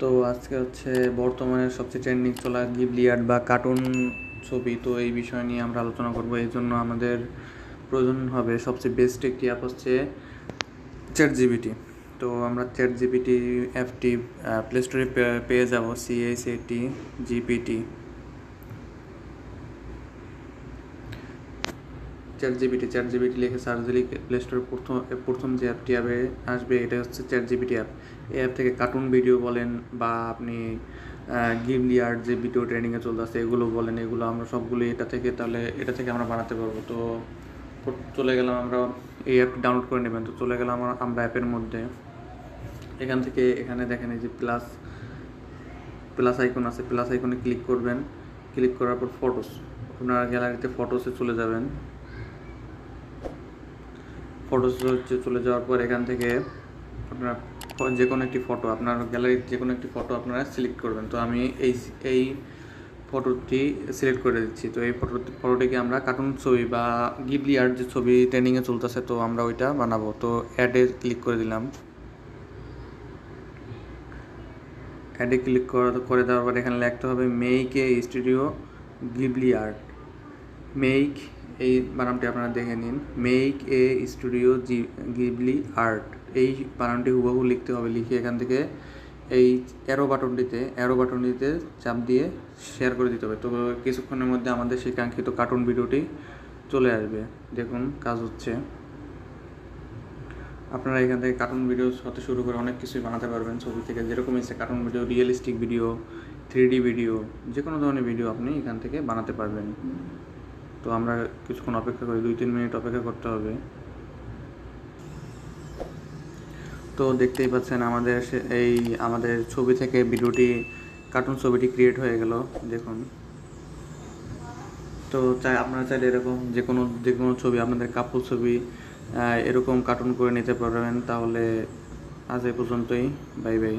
তো আজকে হচ্ছে বর্তমানে সবচেয়ে ট্রেন্ডিং চলা গিবলি আর্ট বা কার্টুন ছবি। তো এই বিষয় নিয়ে আমরা আলোচনা করব। এই জন্য আমাদের প্রয়োজন হবে সবচেয়ে বেস্ট একটি অ্যাপ হচ্ছে চ্যাট জিপিটি। তো আমরা চ্যাট জিপিটি অ্যাপটি প্লে স্টোরে পেয়ে যাব, ChatGPT। চ্যাট জিপিটি লিখে সার্চ দিলে প্লে স্টোরে প্রথম যে অ্যাপটি আসবে এটা হচ্ছে চ্যাট জিপিটি অ্যাপ। এই অ্যাপ থেকে কার্টুন ভিডিও বলেন বা আপনি গিবলি আর্ট যে ভিডিও ট্রেনিংয়ে চলতেছে এগুলো বলেন, এগুলো আমরা সবগুলো এটা থেকে আমরা বানাতে পারবো। তো চলে গেলাম আমরা, এই অ্যাপটি ডাউনলোড করে নেবেন। তো চলে গেলাম আমরা অ্যাপের মধ্যে। এখানে দেখেন এই যে প্লাস আইকন আছে, প্লাস আইকনে ক্লিক করবেন। ক্লিক করার পর ফটোস, আপনার গ্যালারিতে ফটোসে চলে যাবেন। চলে যাওয়ার পর এখান থেকে আপনার যে কোনো একটি ফটো, আপনার গ্যালারির যে কোনো একটি ফটো আপনারা সিলেক্ট করবেন। তো আমি এই ফটোটি সিলেক্ট করে দিচ্ছি। তো এই ফটোটিকে আমরা কার্টুন ছবি বা গিবলি আর্ট যে ছবি ট্রেনিংয়ে চলতেছে, তো আমরা ওইটা বানাবো। তো অ্যাডে ক্লিক করে দিলাম। অ্যাডে ক্লিক করে দেওয়ার পর এখানে লিখতে হবে make a studio Ghibli art. Make, এই বানানটি আপনারা দেখে নিন, make a studio Ghibli art. এই বানানটি হুবহু লিখতে হবে। লিখে এখান থেকে এই অ্যারো বাটনটিতে চাপ দিয়ে শেয়ার করে দিতে হবে। তো কিছুক্ষণের মধ্যে আমাদের সেই কাঙ্ক্ষিত কার্টুন ভিডিওটি চলে আসবে। দেখুন কাজ হচ্ছে। আপনারা এখান থেকে কার্টুন ভিডিও হতে শুরু করে অনেক কিছুই বানাতে পারবেন ছবি থেকে। যেরকম ইচ্ছে cartoon video, realistic video, 3D video, যে কোনো ধরনের ভিডিও আপনি এখান থেকে বানাতে পারবেন। তো আমরা কিছুক্ষণ অপেক্ষা করি, 2-3 মিনিট অপেক্ষা করতে হবে। তো দেখতেই পাচ্ছেন আমাদের ছবি থেকে কার্টুন ছবিটি ক্রিয়েট হয়ে গেল। দেখুন। তো আপনারা চাইলে এরকম যে কোনো ছবি, আপনাদের কাপল ছবি এরকম কার্টুন করে নিতে পারবেন। তাহলে আজ এই পর্যন্তই। Bye bye.